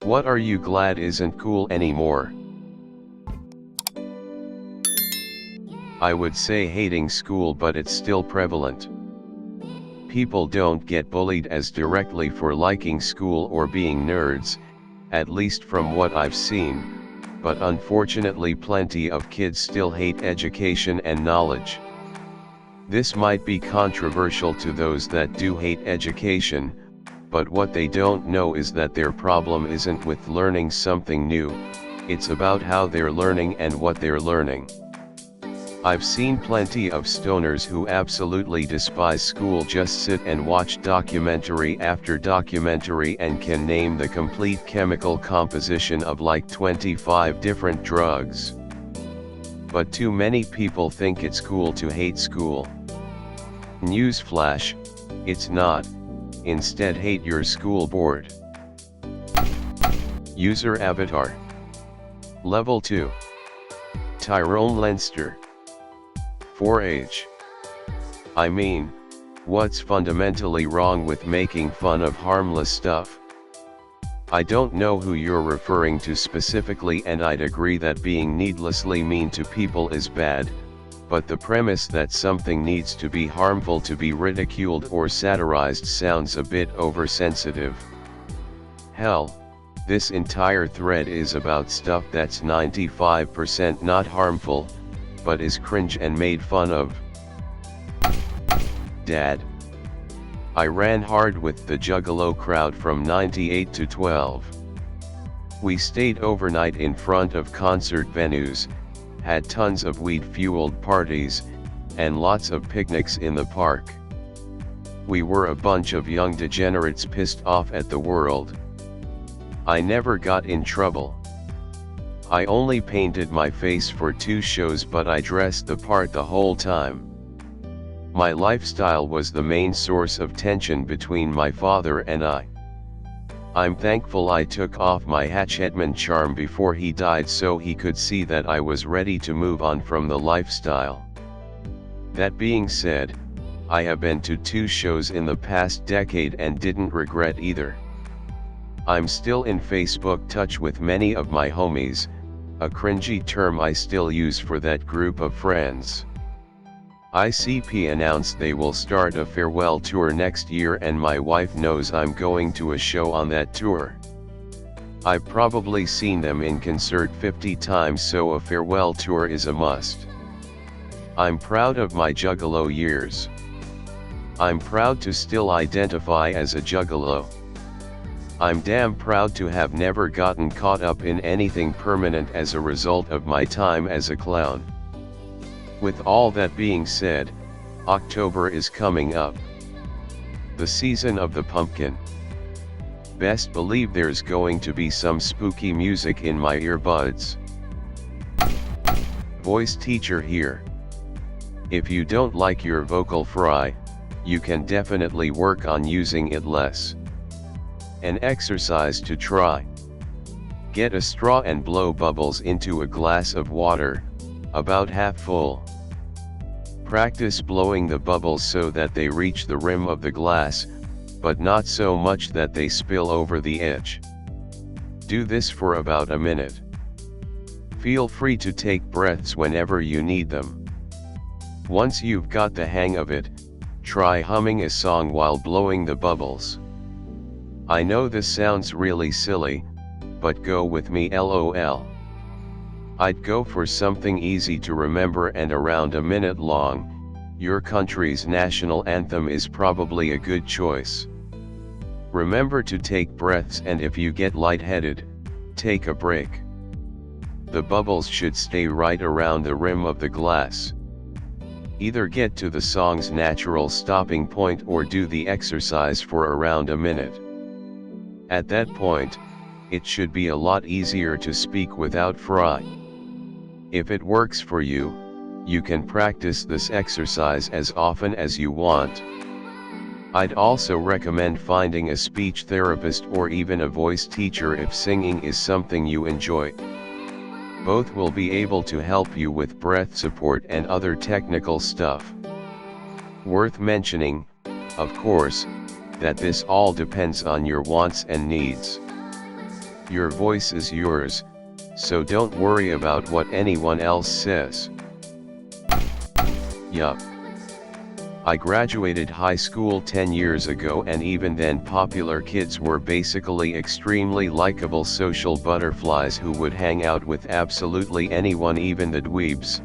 What are you glad isn't cool anymore? I would say hating school, but it's still prevalent. People don't get bullied as directly for liking school or being nerds, at least from what I've seen, but unfortunately plenty of kids still hate education and knowledge. This might be controversial to those that do hate education, but what they don't know is that their problem isn't with learning something new, it's about how they're learning and what they're learning. I've seen plenty of stoners who absolutely despise school just sit and watch documentary after documentary and can name the complete chemical composition of like 25 different drugs. But too many people think it's cool to hate school. Newsflash, it's not. Instead, hate your school board. User avatar. Level 2. Tyrone Leinster. 4H. I mean, what's fundamentally wrong with making fun of harmless stuff? I don't know who you're referring to specifically, and I'd agree that being needlessly mean to people is bad, but the premise that something needs to be harmful to be ridiculed or satirized sounds a bit oversensitive. Hell, this entire thread is about stuff that's 95% not harmful, but is cringe and made fun of. Dad. I ran hard with the Juggalo crowd from 98 to 12. We stayed overnight in front of concert venues, had tons of weed-fueled parties, and lots of picnics in the park. We were a bunch of young degenerates pissed off at the world. I never got in trouble. I only painted my face for 2 shows, but I dressed the part the whole time. My lifestyle was the main source of tension between my father and I. I'm thankful I took off my Hatchetman charm before he died so he could see that I was ready to move on from the lifestyle. That being said, I have been to 2 shows in the past decade and didn't regret either. I'm still in Facebook touch with many of my homies, a cringy term I still use for that group of friends. ICP announced they will start a farewell tour next year, and my wife knows I'm going to a show on that tour. I've probably seen them in concert 50 times, so a farewell tour is a must. I'm proud of my Juggalo years. I'm proud to still identify as a Juggalo. I'm damn proud to have never gotten caught up in anything permanent as a result of my time as a clown. With all that being said, October is coming up. The season of the pumpkin. Best believe there's going to be some spooky music in my earbuds. Voice teacher here. If you don't like your vocal fry, you can definitely work on using it less. An exercise to try. Get a straw and blow bubbles into a glass of water, about half full. Practice blowing the bubbles so that they reach the rim of the glass, but not so much that they spill over the edge. Do this for about a minute. Feel free to take breaths whenever you need them. Once you've got the hang of it, try humming a song while blowing the bubbles. I know this sounds really silly, but go with me, LOL. I'd go for something easy to remember and around a minute long. Your country's national anthem is probably a good choice. Remember to take breaths, and if you get lightheaded, take a break. The bubbles should stay right around the rim of the glass. Either get to the song's natural stopping point or do the exercise for around a minute. At that point, it should be a lot easier to speak without fry. If it works for you, you can practice this exercise as often as you want. I'd also recommend finding a speech therapist or even a voice teacher if singing is something you enjoy. Both will be able to help you with breath support and other technical stuff. Worth mentioning, of course, that this all depends on your wants and needs. Your voice is yours, so don't worry about what anyone else says. Yup. I graduated high school 10 years ago, and even then popular kids were basically extremely likable social butterflies who would hang out with absolutely anyone, even the dweebs,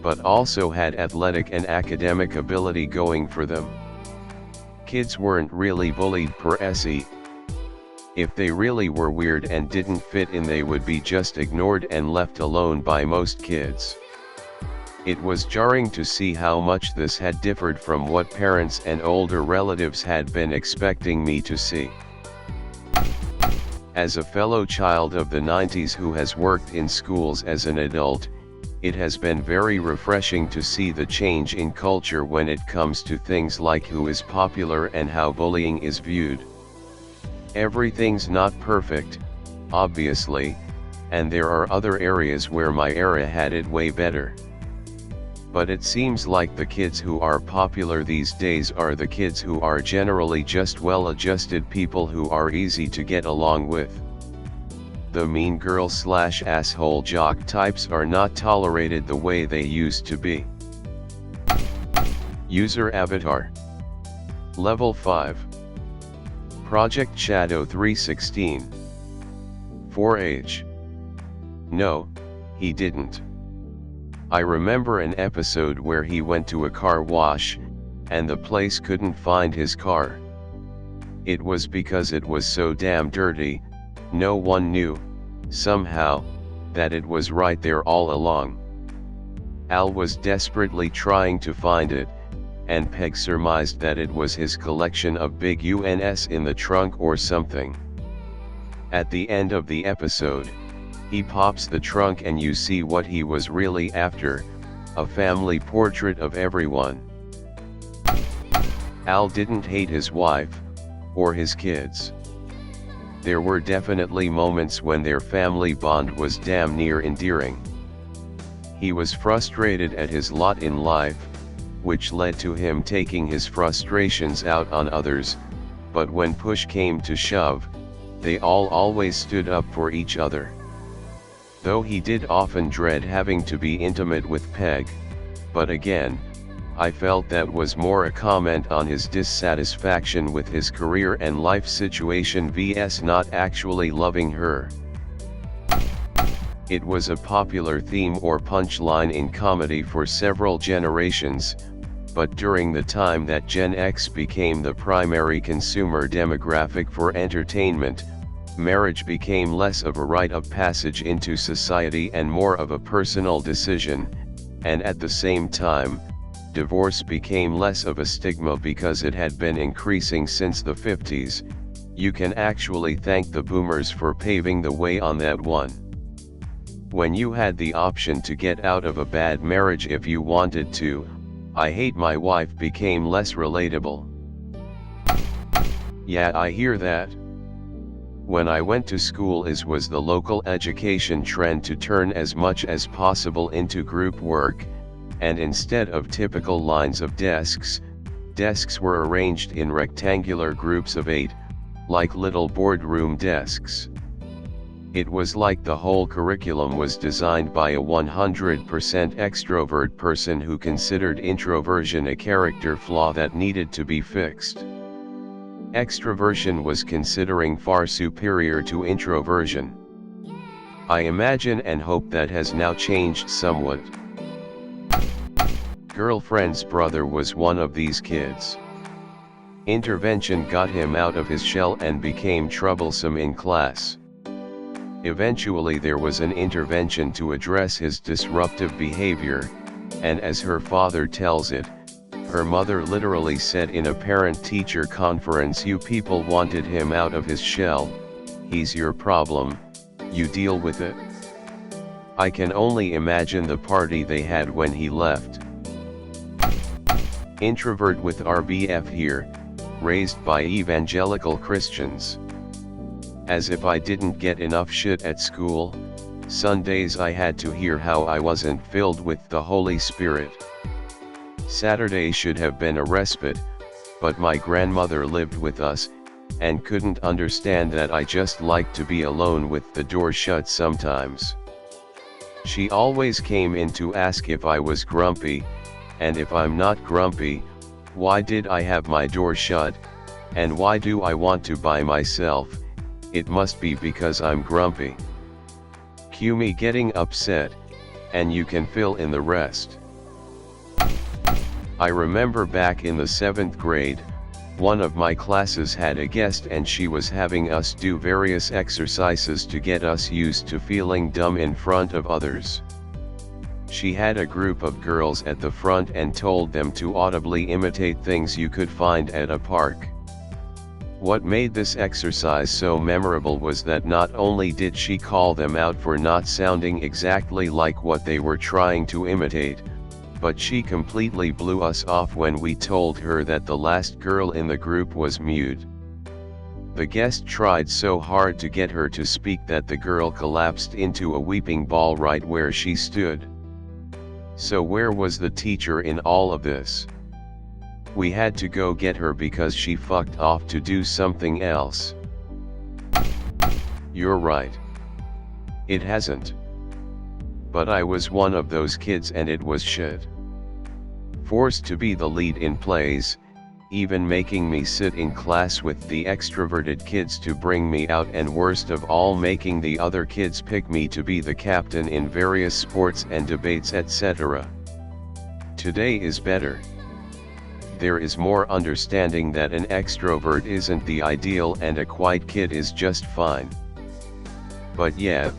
but also had athletic and academic ability going for them. Kids weren't really bullied per se. If they really were weird and didn't fit in, they would be just ignored and left alone by most kids. It was jarring to see how much this had differed from what parents and older relatives had been expecting me to see. As a fellow child of the 90s who has worked in schools as an adult, it has been very refreshing to see the change in culture when it comes to things like who is popular and how bullying is viewed. Everything's not perfect, obviously, and there are other areas where my era had it way better. But it seems like the kids who are popular these days are the kids who are generally just well-adjusted people who are easy to get along with. The mean girl / asshole jock types are not tolerated the way they used to be. User Avatar Level 5 Project Shadow 316 4H No, he didn't. I remember an episode where he went to a car wash, and the place couldn't find his car. It was because it was so damn dirty, no one knew, somehow, that it was right there all along. Al was desperately trying to find it, and Peg surmised that it was his collection of big UNS in the trunk or something. At the end of the episode, he pops the trunk and you see what he was really after, a family portrait of everyone. Al didn't hate his wife, or his kids. There were definitely moments when their family bond was damn near endearing. He was frustrated at his lot in life, which led to him taking his frustrations out on others, but when push came to shove, they all always stood up for each other. Though he did often dread having to be intimate with Peg, but again, I felt that was more a comment on his dissatisfaction with his career and life situation vs not actually loving her. It was a popular theme or punchline in comedy for several generations, but during the time that Gen X became the primary consumer demographic for entertainment, marriage became less of a rite of passage into society and more of a personal decision, and at the same time, divorce became less of a stigma because it had been increasing since the 50s. You can actually thank the boomers for paving the way on that one. When you had the option to get out of a bad marriage if you wanted to, I hate my wife became less relatable. Yeah, I hear that. When I went to school, it was the local education trend to turn as much as possible into group work, and instead of typical lines of desks, desks were arranged in rectangular groups of 8, like little boardroom desks. It was like the whole curriculum was designed by a 100% extrovert person who considered introversion a character flaw that needed to be fixed. Extroversion was considering far superior to introversion. I imagine and hope that has now changed somewhat. Girlfriend's brother was one of these kids. Intervention got him out of his shell and became troublesome in class. Eventually there was an intervention to address his disruptive behavior, and as her father tells it, her mother literally said in a parent-teacher conference, "You people wanted him out of his shell, he's your problem, you deal with it." I can only imagine the party they had when he left. Introvert with RBF here, raised by evangelical Christians. As if I didn't get enough shit at school, Sundays I had to hear how I wasn't filled with the Holy Spirit. Saturday should have been a respite, but my grandmother lived with us, and couldn't understand that I just liked to be alone with the door shut sometimes. She always came in to ask if I was grumpy, and if I'm not grumpy, why did I have my door shut, and why do I want to by myself? It must be because I'm grumpy. Cue me getting upset, and you can fill in the rest. I remember back in the 7th grade, one of my classes had a guest and she was having us do various exercises to get us used to feeling dumb in front of others. She had a group of girls at the front and told them to audibly imitate things you could find at a park. What made this exercise so memorable was that not only did she call them out for not sounding exactly like what they were trying to imitate, but she completely blew us off when we told her that the last girl in the group was mute. The guest tried so hard to get her to speak that the girl collapsed into a weeping ball right where she stood. So where was the teacher in all of this? We had to go get her because she fucked off to do something else. You're right. It hasn't. But I was one of those kids and it was shit. Forced to be the lead in plays, even making me sit in class with the extroverted kids to bring me out, and worst of all, making the other kids pick me to be the captain in various sports and debates, etc. Today is better. There is more understanding that an extrovert isn't the ideal and a quiet kid is just fine. But yeah,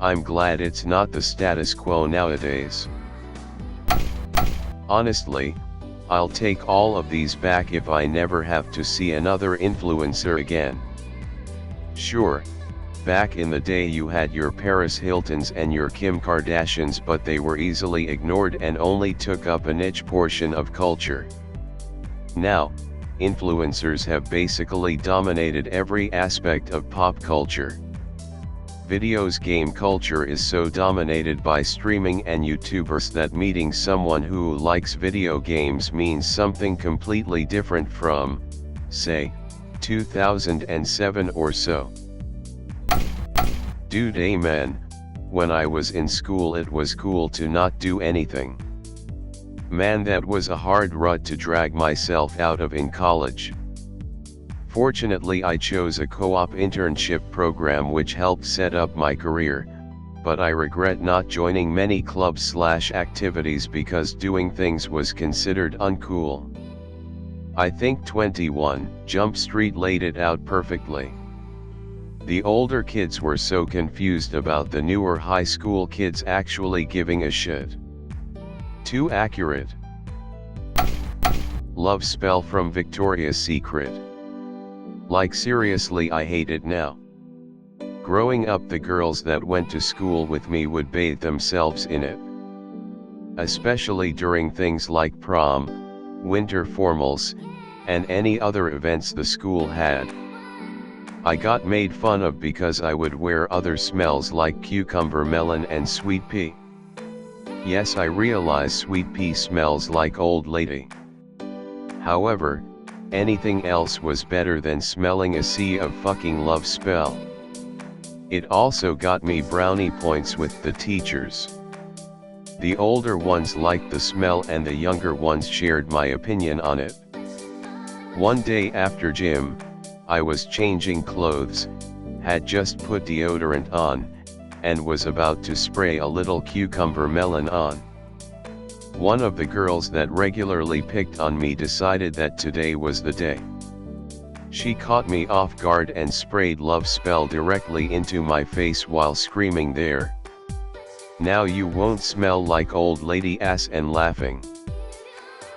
I'm glad it's not the status quo nowadays. Honestly, I'll take all of these back if I never have to see another influencer again. Sure, back in the day you had your Paris Hiltons and your Kim Kardashians, but they were easily ignored and only took up a niche portion of culture. Now, influencers have basically dominated every aspect of pop culture. Videos game culture is so dominated by streaming and YouTubers that meeting someone who likes video games means something completely different from, say, 2007 or so. Dude, amen. When I was in school it was cool to not do anything. Man, that was a hard rut to drag myself out of in college. Fortunately I chose a co-op internship program which helped set up my career, but I regret not joining many clubs/activities because doing things was considered uncool. I think 21 Jump Street laid it out perfectly. The older kids were so confused about the newer high school kids actually giving a shit. Too accurate. Love spell from Victoria's Secret. Like seriously, I hate it now. Growing up, the girls that went to school with me would bathe themselves in it. Especially during things like prom, winter formals, and any other events the school had. I got made fun of because I would wear other smells like cucumber, melon and sweet pea. Yes, I realize sweet pea smells like old lady. However, anything else was better than smelling a sea of fucking love spell. It also got me brownie points with the teachers. The older ones liked the smell and the younger ones shared my opinion on it. One day after gym, I was changing clothes, had just put deodorant on, and was about to spray a little cucumber melon on. One of the girls that regularly picked on me decided that today was the day. She caught me off guard and sprayed love spell directly into my face while screaming, "There! Now you won't smell like old lady ass," and laughing.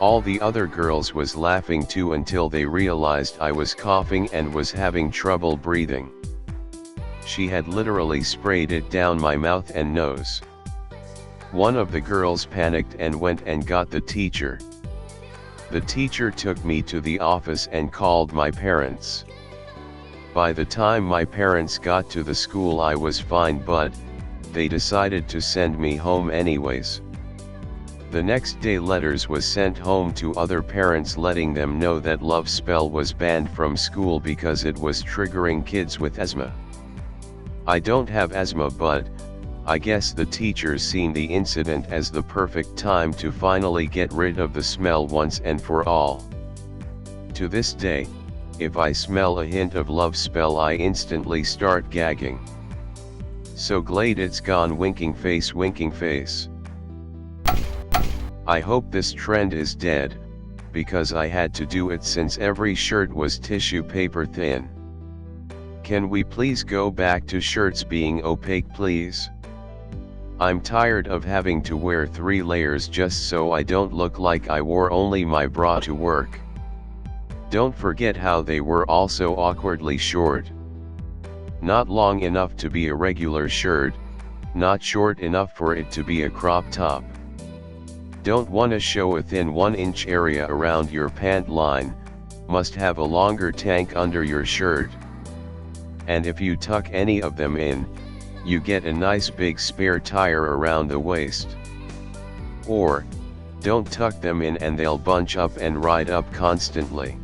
All the other girls was laughing too until they realized I was coughing and was having trouble breathing. She had literally sprayed it down my mouth and nose. One of the girls panicked and went and got the teacher. The teacher took me to the office and called my parents. By the time my parents got to the school I was fine, but they decided to send me home anyways. The next day letters was sent home to other parents letting them know that love spell was banned from school because it was triggering kids with asthma. I don't have asthma, but I guess the teachers seen the incident as the perfect time to finally get rid of the smell once and for all. To this day, if I smell a hint of love spell I instantly start gagging. So glad it's gone, winking face, winking face. I hope this trend is dead, because I had to do it since every shirt was tissue paper thin. Can we please go back to shirts being opaque, please? I'm tired of having to wear 3 layers just so I don't look like I wore only my bra to work. Don't forget how they were also awkwardly short. Not long enough to be a regular shirt, not short enough for it to be a crop top. Don't want to show a thin 1-inch area around your pant line, must have a longer tank under your shirt. And if you tuck any of them in, you get a nice big spare tire around the waist. Or, don't tuck them in and they'll bunch up and ride up constantly.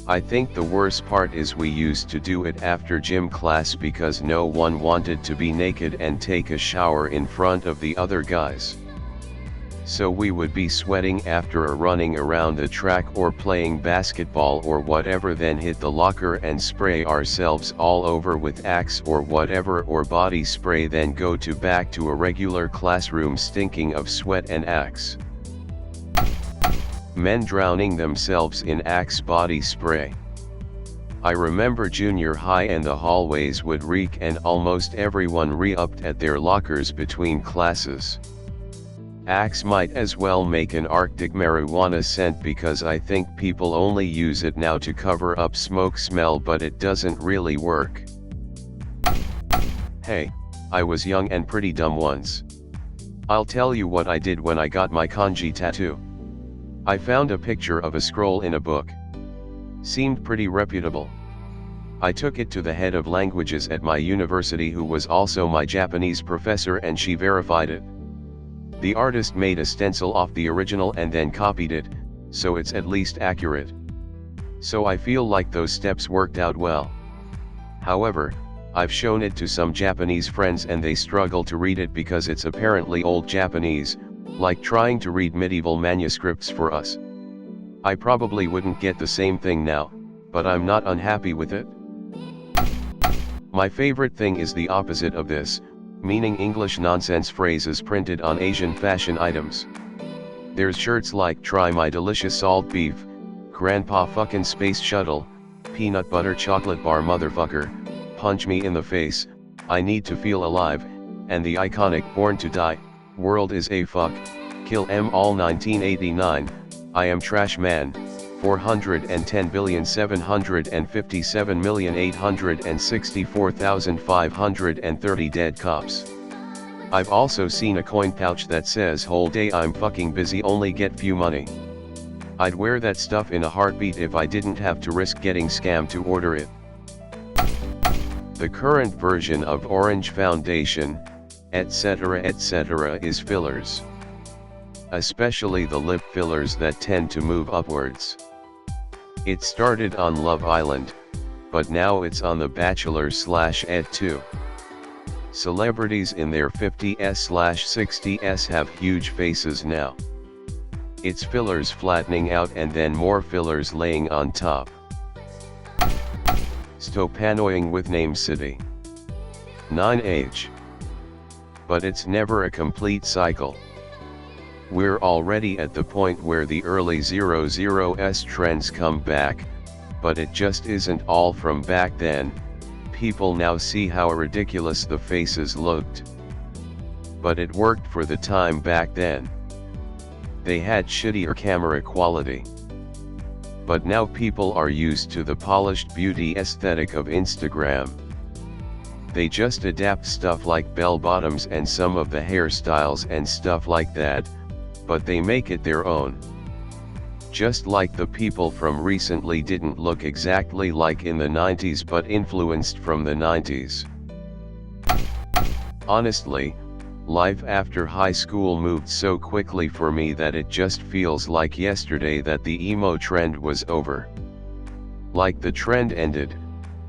I think the worst part is we used to do it after gym class because no one wanted to be naked and take a shower in front of the other guys. So we would be sweating after a running around the track or playing basketball or whatever, then hit the locker and spray ourselves all over with Axe or whatever or body spray, then go back to a regular classroom stinking of sweat and Axe. Men drowning themselves in Axe body spray. I remember junior high and the hallways would reek and almost everyone re-upped at their lockers between classes. Axe might as well make an Arctic marijuana scent because I think people only use it now to cover up smoke smell, but it doesn't really work. Hey, I was young and pretty dumb once. I'll tell you what I did when I got my kanji tattoo. I found a picture of a scroll in a book. Seemed pretty reputable. I took it to the head of languages at my university, who was also my Japanese professor, and she verified it. The artist made a stencil off the original and then copied it, so it's at least accurate. So I feel like those steps worked out well. However, I've shown it to some Japanese friends and they struggle to read it because it's apparently old Japanese, like trying to read medieval manuscripts for us. I probably wouldn't get the same thing now, but I'm not unhappy with it. My favorite thing is the opposite of this, meaning English nonsense phrases printed on Asian fashion items. There's shirts like "Try my delicious salt beef," "Grandpa fucking space shuttle," "Peanut butter chocolate bar motherfucker," "Punch me in the face," "I need to feel alive," and the iconic "Born to die," "World is a fuck," "Kill 'em all 1989, "I am trash man," 410,757,864,530 dead cops. I've also seen a coin pouch that says "Whole day I'm fucking busy, only get few money." I'd wear that stuff in a heartbeat if I didn't have to risk getting scammed to order it. The current version of orange foundation, etc., is fillers. Especially the lip fillers that tend to move upwards. It started on Love Island, but now it's on The Bachelor/Ed too. Celebrities in their 50s/60s have huge faces now. It's fillers flattening out and then more fillers laying on top. Stop annoying with name city. 9H. But it's never a complete cycle. We're already at the point where the early 00s trends come back, but it just isn't all from back then. People now see how ridiculous the faces looked. But it worked for the time back then. They had shittier camera quality. But now people are used to the polished beauty aesthetic of Instagram. They just adapt stuff like bell bottoms and some of the hairstyles and stuff like that, but they make it their own. Just like the people from recently didn't look exactly like in the 90s but influenced from the 90s. Honestly, Life after high school moved so quickly for me that it just feels like yesterday that the emo trend was over. Like the trend ended,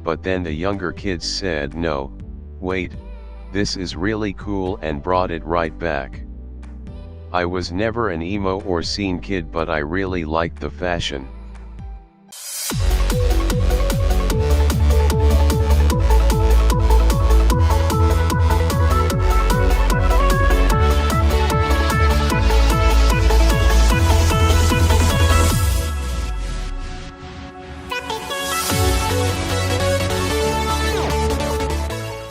but then the younger kids said no, wait, this is really cool and brought it right back. I was never an emo or scene kid, but I really liked the fashion.